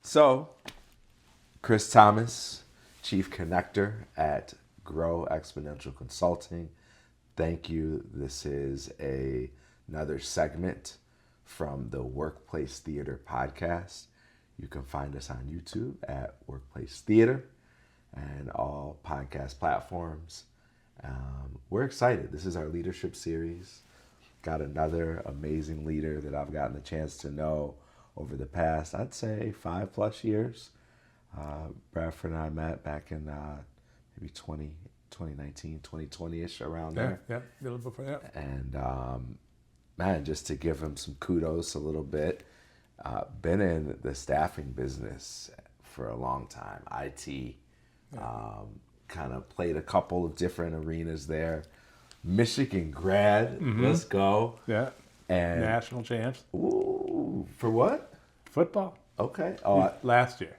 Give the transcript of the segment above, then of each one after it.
So, Chris Thomas, Chief Connector at Grow Exponential Consulting. Thank you. This is another segment from the Workplace Theater podcast. You can find us on YouTube at Workplace Theater and all podcast platforms. We're excited. This is our leadership series. Got another amazing leader that I've gotten the chance to know over the past, I'd say, 5+ years. Bradford and I met back in maybe 2019, 2020-ish, around there. Yeah, a little before that. And man, just to give him some kudos a little bit, been in the staffing business for a long time. IT, kind of played a couple of different arenas there. Michigan grad, let's go. Yeah, And national champs. ooh, for what? Football. Okay. Last year.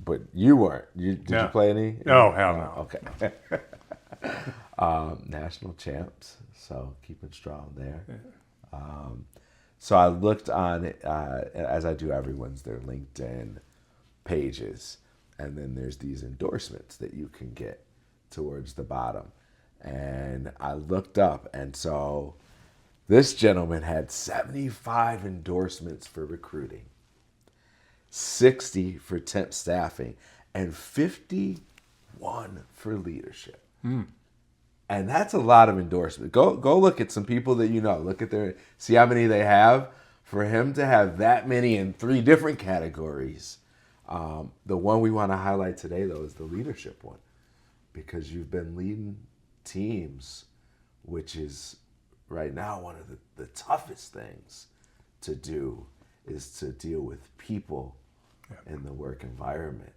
But you weren't. Did No. you play any? No, hell no. Okay. National champs, so keeping strong there. Yeah. So I looked on, as I do everyone's, their LinkedIn pages, and then there's these endorsements that you can get towards the bottom. And I looked up, and so this gentleman had 75 endorsements for recruiting, 60 for temp staffing, and 51 for leadership. And that's a lot of endorsement. Go look at some people that you know. Look at see how many they have. For him to have that many in 3 different categories, the one we want to highlight today, though, is the leadership one, because you've been leading teams, which is right now one of the toughest things to do, is to deal with people in the work environment.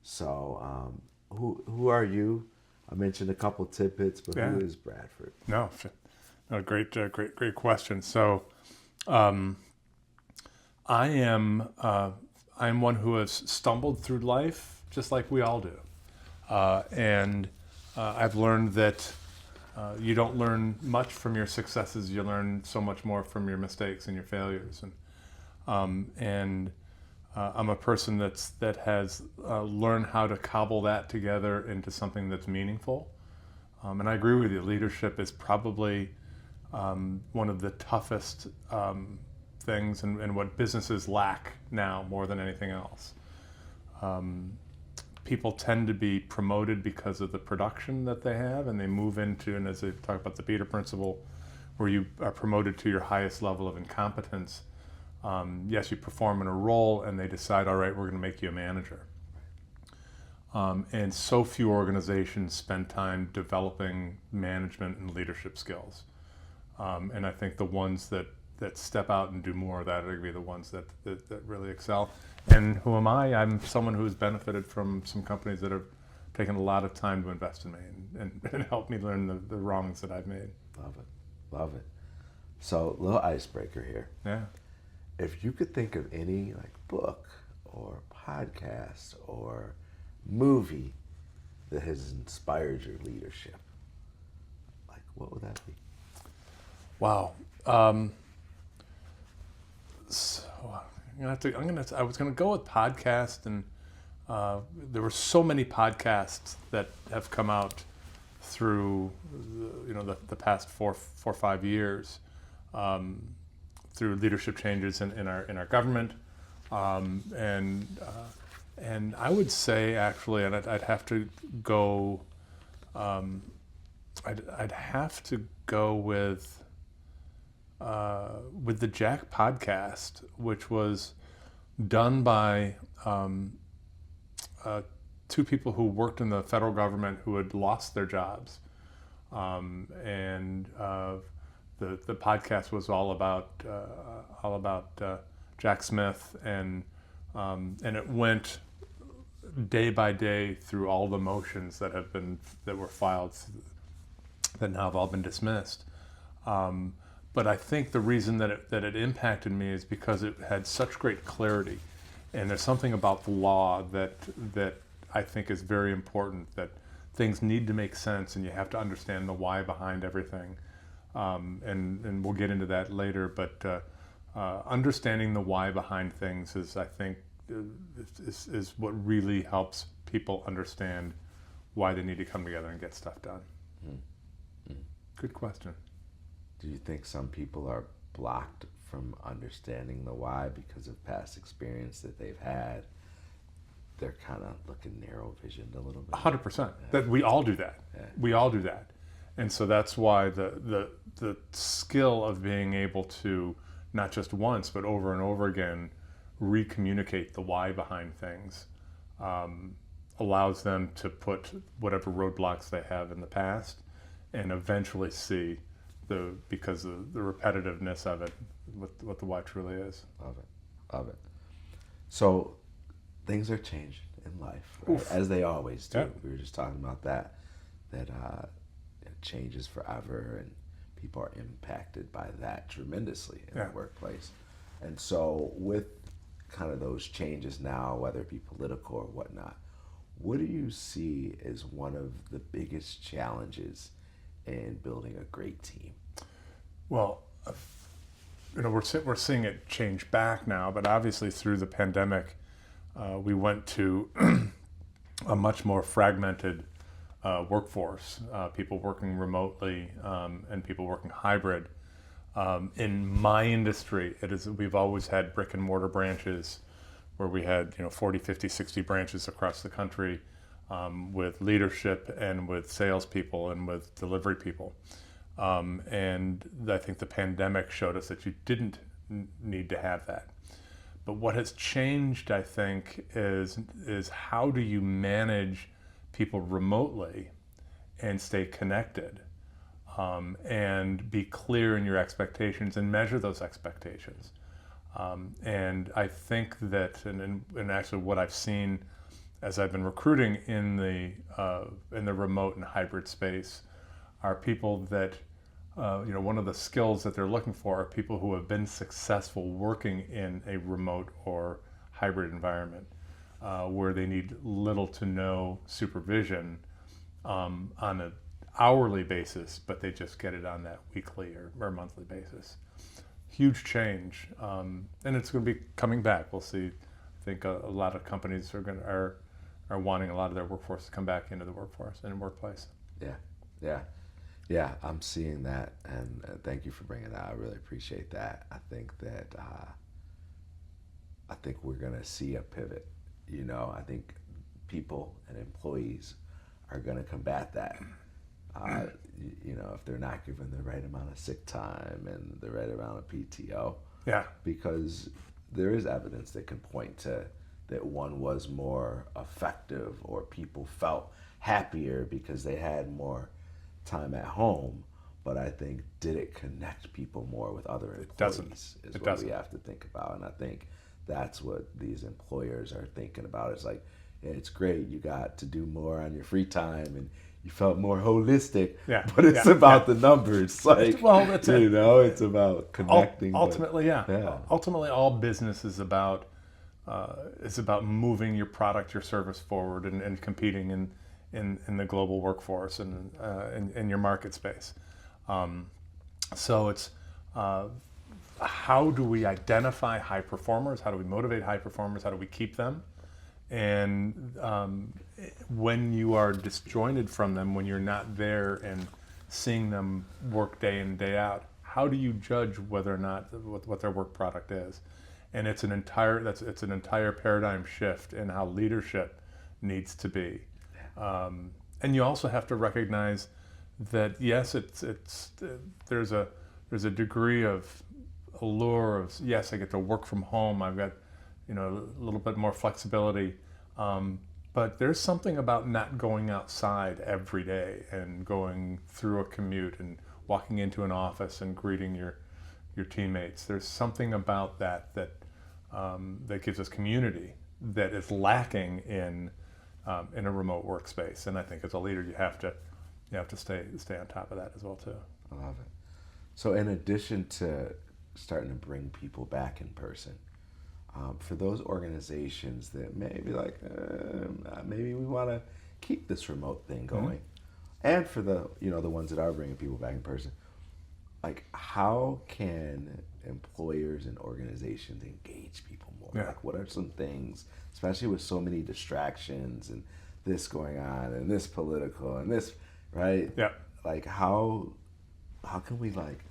So who are you? I mentioned a couple tidbits, but who is Bradford? No, great question. So, I am one who has stumbled through life just like we all do, and I've learned that you don't learn much from your successes. You learn so much more from your mistakes and your failures, and I'm a person that has learned how to cobble that together into something that's meaningful. And I agree with you. Leadership is probably one of the toughest things, and what businesses lack now more than anything else. People tend to be promoted because of the production that they have, and they move into, and as they talk about the Peter Principle, where you are promoted to your highest level of incompetence. Yes, you perform in a role, and they decide, all right, we're going to make you a manager. And so few organizations spend time developing management and leadership skills. And I think the ones that step out and do more of that are going to be the ones that really excel. And who am I? I'm someone who's benefited from some companies that have taken a lot of time to invest in me and help me learn the wrongs that I've made. Love it. So, little icebreaker here. Yeah. If you could think of any book or podcast or movie that has inspired your leadership, what would that be? Wow. So I was gonna go with podcast, and there were so many podcasts that have come out through the past 4 or 5 years. Through leadership changes in our government, and I would say, actually, and I'd have to go. I'd have to go with the Jack podcast, which was done by 2 people who worked in the federal government who had lost their jobs, and the podcast was all about Jack Smith, and it went day by day through all the motions that were filed that now have all been dismissed. But I think the reason that it impacted me is because it had such great clarity, and there's something about the law that I think is very important, that things need to make sense, and you have to understand the why behind everything. And we'll get into that later, but understanding the why behind things is, I think, is what really helps people understand why they need to come together and get stuff done. Good question. Do you think some people are blocked from understanding the why because of past experience that they've had? They're kind of looking narrow visioned a little bit. 100%. That we all do that. Yeah. We all do that, and so that's why the skill of being able to not just once but over and over again recommunicate the why behind things allows them to put whatever roadblocks they have in the past and eventually see because of the repetitiveness of it, what the why truly is. Love it. So things are changing in life, right? As they always do. Yeah. We were just talking about that change is forever, and people are impacted by that tremendously in the workplace. And so with kind of those changes now, whether it be political or whatnot, what do you see as one of the biggest challenges in building a great team? Well, we're seeing it change back now, but obviously through the pandemic, we went to a much more fragmented workforce, people working remotely and people working hybrid. In my industry, we've always had brick and mortar branches where we had 40, 50, 60 branches across the country with leadership and with salespeople and with delivery people. And I think the pandemic showed us that you didn't need to have that. But what has changed, I think, is how do you manage people remotely and stay connected and be clear in your expectations and measure those expectations. And I think that, and actually what I've seen as I've been recruiting in the remote and hybrid space are people that, one of the skills that they're looking for are people who have been successful working in a remote or hybrid environment where they need little to no supervision on an hourly basis, but they just get it on that weekly or monthly basis. Huge change, and it's going to be coming back. We'll see. I think a lot of companies are wanting a lot of their workforce to come back into the workforce and workplace. Yeah, I'm seeing that, and thank you for bringing that. I really appreciate that. I think that we're gonna see a pivot. I think people and employees are gonna combat that. If they're not given the right amount of sick time and the right amount of PTO. Yeah. Because there is evidence that can point to that one was more effective or people felt happier because they had more time at home. But I think, did it connect people more with other employees is what we have to think about. And I think that's what these employers are thinking about. It's like, it's great, you got to do more on your free time and you felt more holistic, but it's about the numbers. Like, that's it. It's about connecting. Ultimately, Ultimately, all business is about moving your product, your service forward, and competing in the global workforce and in your market space. So it's how do we identify high performers? How do we motivate high performers? How do we keep them? And when you are disjointed from them, when you're not there and seeing them work day in, day out, how do you judge whether or not what their work product is? And it's an entire paradigm shift in how leadership needs to be. And you also have to recognize that yes, there's a degree of allure of yes, I get to work from home. I've got a little bit more flexibility, but there's something about not going outside every day and going through a commute and walking into an office and greeting your teammates. There's something about that gives us community that is lacking in a remote workspace. And I think as a leader, you have to stay on top of that as well too. I love it. So in addition to starting to bring people back in person, for those organizations that may be like, maybe we want to keep this remote thing going, and for the the ones that are bringing people back in person, like how can employers and organizations engage people more? Yeah. Like what are some things, especially with so many distractions and this going on and this political and this, right? Yeah. Like how can we like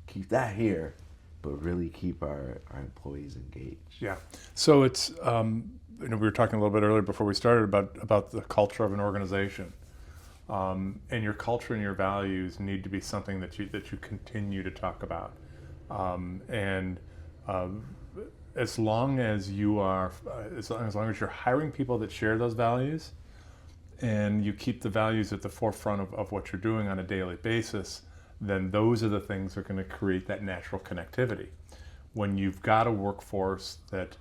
keep that here but really keep our employees engaged? Yeah. So it's we were talking a little bit earlier before we started about the culture of an organization, and your culture and your values need to be something that you continue to talk about, and as long as you are as long as you're hiring people that share those values, and you keep the values at the forefront of what you're doing on a daily basis, then those are the things that are going to create that natural connectivity. When you've got a workforce that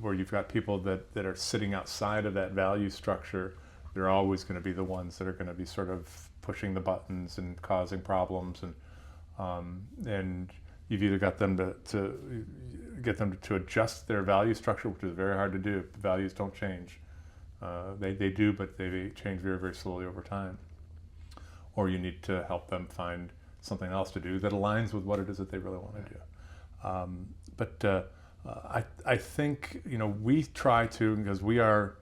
where you've got people that are sitting outside of that value structure, they're always going to be the ones that are going to be sort of pushing the buttons and causing problems, and you've either got them to get them to adjust their value structure, which is very hard to do. Values don't change. They do, but they change very, very slowly over time. Or you need to help them find something else to do that aligns with what it is that they really want to do. I think we try to, because we are.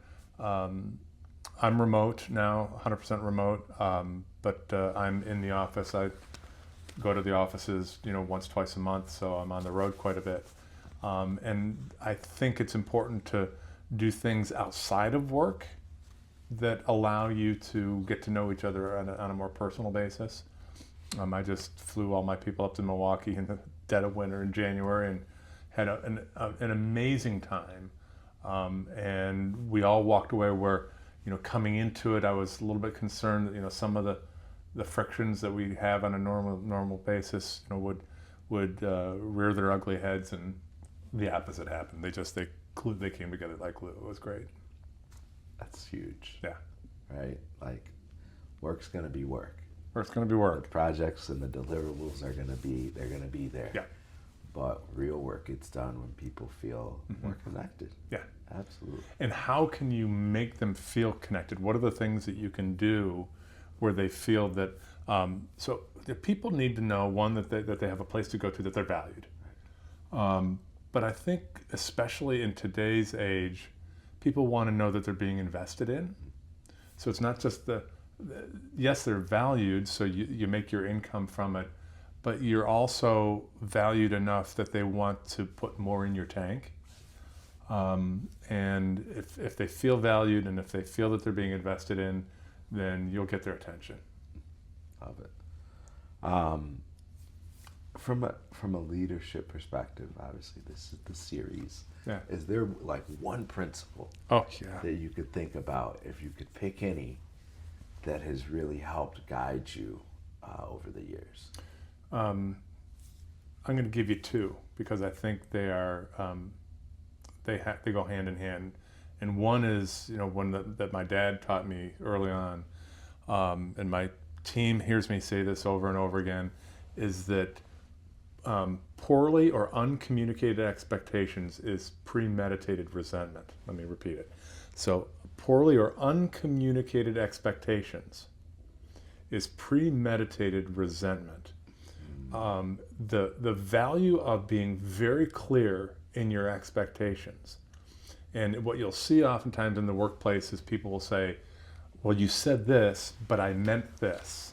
I'm remote now, 100% remote, but I'm in the office. I go to the offices, once, twice a month, so I'm on the road quite a bit. And I think it's important to do things outside of work that allow you to get to know each other on a more personal basis. I just flew all my people up to Milwaukee in the dead of winter in January and had an amazing time. And we all walked away where, coming into it, I was a little bit concerned that, some of the frictions that we have on a normal basis, would rear their ugly heads, and the opposite happened. They came together like glue. It was great. That's huge. Yeah. Right? Like work's going to be work. Work's going to be work. The projects and the deliverables are going to be there. Yeah. But real work gets done when people feel more connected. Yeah. Absolutely. And how can you make them feel connected? What are the things that you can do where they feel that, so the people need to know, one, that they have a place to go to, that they're valued. But I think especially in today's age, people want to know that they're being invested in. So it's not just yes, they're valued, so you make your income from it, but you're also valued enough that they want to put more in your tank. And if they feel valued and if they feel that they're being invested in, then you'll get their attention. Love it. From a leadership perspective, obviously this is the series. Yeah. Is there like one principle that you could think about, if you could pick any, that has really helped guide you over the years? I'm going to give you two, because I think they are they go hand in hand. And one is one that my dad taught me early on, and my team hears me say this over and over again, is that poorly or uncommunicated expectations is premeditated resentment. Let me repeat it. So poorly or uncommunicated expectations is premeditated resentment. The value of being very clear in your expectations. And what you'll see oftentimes in the workplace is people will say, well, you said this, but I meant this.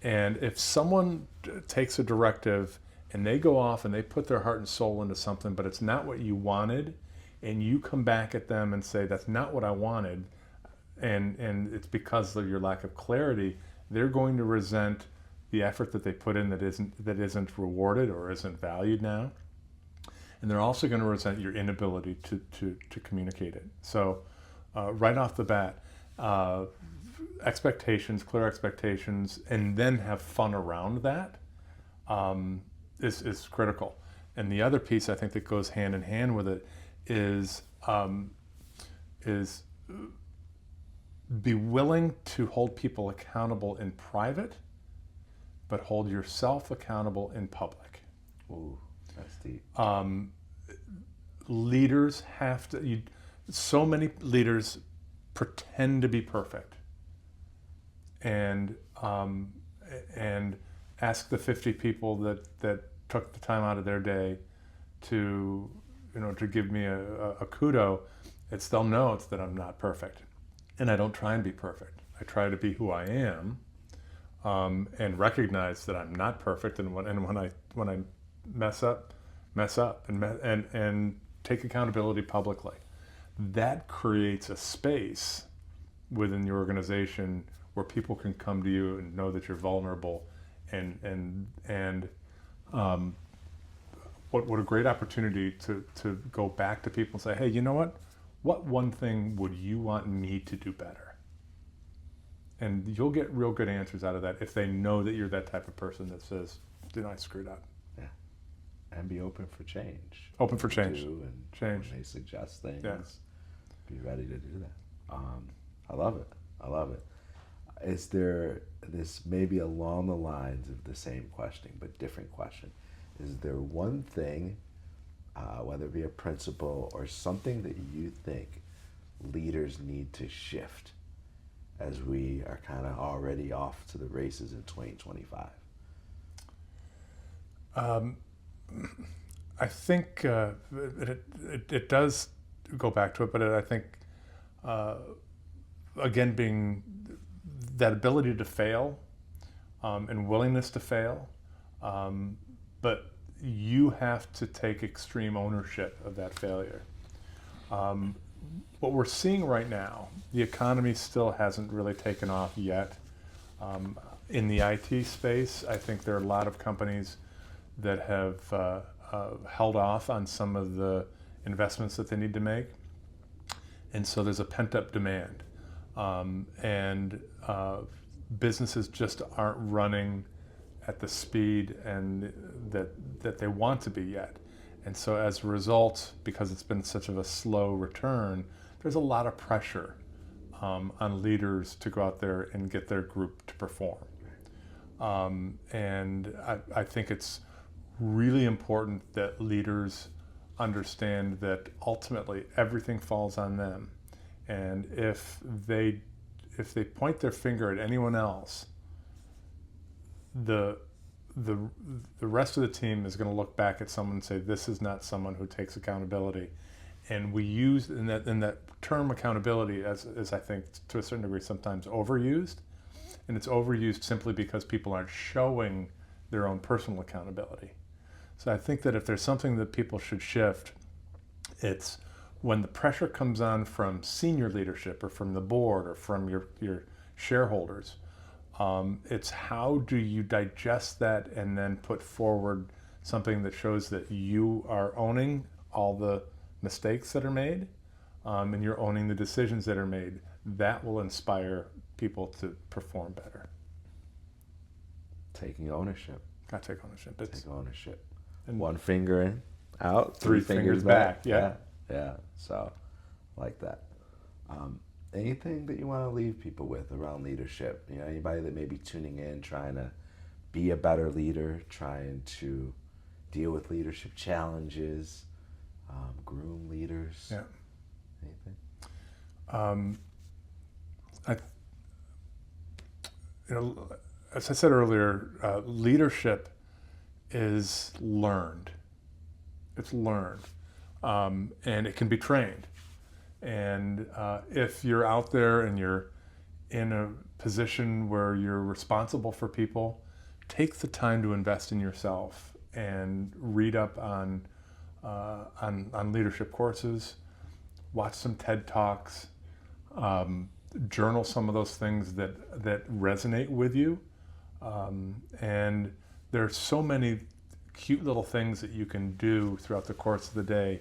And if someone takes a directive and they go off and they put their heart and soul into something, but it's not what you wanted, and you come back at them and say, that's not what I wanted, and it's because of your lack of clarity, they're going to resent the effort that they put in that isn't rewarded or isn't valued now. And they're also going to resent your inability to communicate it. So right off the bat, expectations, clear expectations, and then have fun around that is critical. And the other piece I think that goes hand in hand with it is be willing to hold people accountable in private, but hold yourself accountable in public. Ooh, that's deep. Leaders have to. So many leaders pretend to be perfect, and ask the 50 people that took the time out of their day to, to give me a kudo, they'll know it's that I'm not perfect. And I don't try and be perfect. I try to be who I am, and recognize that I'm not perfect. And when I mess up, and take accountability publicly. That creates a space within the organization where people can come to you and know that you're vulnerable, and what a great opportunity to go back to people and say, hey, you know what one thing would you want me to do better? And you'll get real good answers out of that if they know that you're that type of person that says, I screwed up. Yeah. And be open for change. Open for change. And change. When they suggest things, yeah. Be ready to do that. I love it. Is there this maybe along the lines of the same question, but different question? Is there one thing, whether it be a principle or something that you think leaders need to shift as we are kind of already off to the races in 2025? I think it does go back to it, but I think, again, being that ability to fail, and willingness to fail, but you have to take extreme ownership of that failure. What we're seeing right now, the economy still hasn't really taken off yet. In the IT space, I think there are a lot of companies that have held off on some of the investments that they need to make. And so there's a pent-up demand. And businesses just aren't running at the speed and that they want to be yet. And so as a result, because it's been such of a slow return, there's a lot of pressure on leaders to go out there and get their group to perform. And I think it's really important that leaders understand that ultimately everything falls on them. And if they point their finger at anyone else, the rest of the team is going to look back at someone and say, this is not someone who takes accountability. And we use in that term accountability as I think to a certain degree sometimes overused, and it's overused simply because people aren't showing their own personal accountability. So I think that if there's something that people should shift, it's when the pressure comes on from senior leadership or from the board or from your shareholders. It's how do you digest that and then put forward something that shows that you are owning all the mistakes that are made, and you're owning the decisions that are made. That will inspire people to perform better. Taking ownership. Got to take ownership. Take ownership. And one finger in, out, three fingers back. Yeah. So, like that. Anything that you want to leave people with around leadership? Anybody that may be tuning in, trying to be a better leader, trying to deal with leadership challenges, groom leaders. Yeah. Anything? As I said earlier, leadership is learned. It's learned, and it can be trained. And if you're out there and you're in a position where you're responsible for people, take the time to invest in yourself and read up on leadership courses, watch some TED Talks, journal some of those things that resonate with you. And there are so many cute little things that you can do throughout the course of the day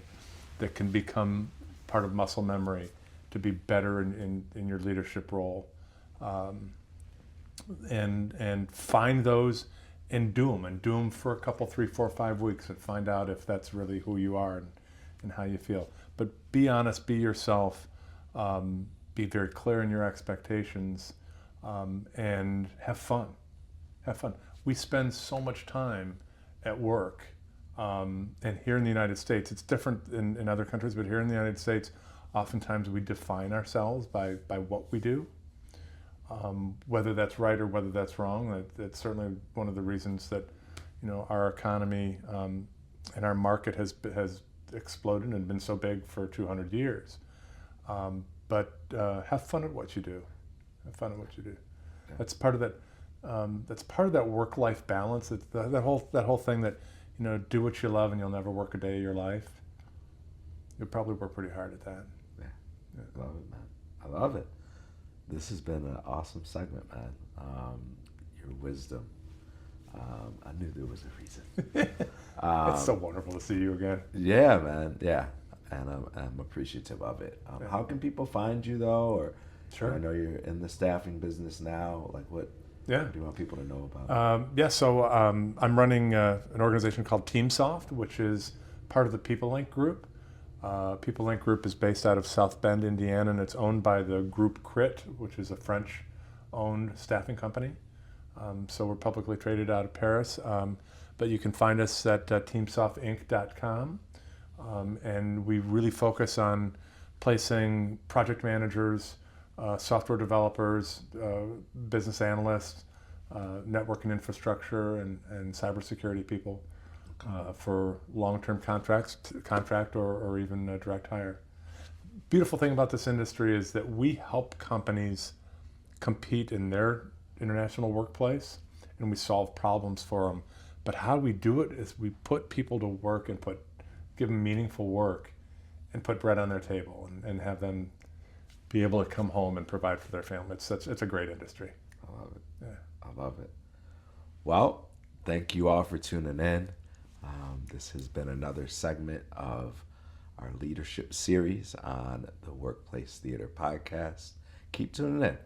that can become part of muscle memory to be better in your leadership role. And find those and do them for a couple, 3, 4, 5 weeks and find out if that's really who you are and how you feel. But be honest, be yourself, be very clear in your expectations, and have fun. Have fun. We spend so much time at work, and here in the United States, it's different in other countries, but here in the United States, oftentimes we define ourselves by what we do. Whether that's right or whether that's wrong, that's certainly one of the reasons that our economy and our market has exploded and been so big for 200 years. But have fun at what you do. Have fun at what you do. Yeah. That's part of that. That's part of that work-life balance. That whole thing that do what you love and you'll never work a day of your life. You'll probably work pretty hard at that. Yeah. Love it, man. I love it. This has been an awesome segment, man. Your wisdom. I knew there was a reason. It's so wonderful to see you again. Yeah, man. Yeah, and I'm appreciative of it. How can people find you though? Or Sure. I know you're in the staffing business now. Like, what Yeah. do you want people to know about? So I'm running an organization called TeamSoft, which is part of the PeopleLink Group. PeopleLink Group is based out of South Bend, Indiana, and it's owned by the Group Crit, which is a French-owned staffing company. So we're publicly traded out of Paris, but you can find us at teamsoftinc.com, and we really focus on placing project managers, software developers, business analysts, network and infrastructure, and cybersecurity people for long-term contract or even direct hire. Beautiful thing about this industry is that we help companies compete in their international workplace, and we solve problems for them. But how we do it is we put people to work and give them meaningful work and put bread on their table and have them be able to come home and provide for their family. It's a great industry. I love it. Yeah. I love it. Well, thank you all for tuning in. This has been another segment of our leadership series on the Workplace Theater podcast. Keep tuning in.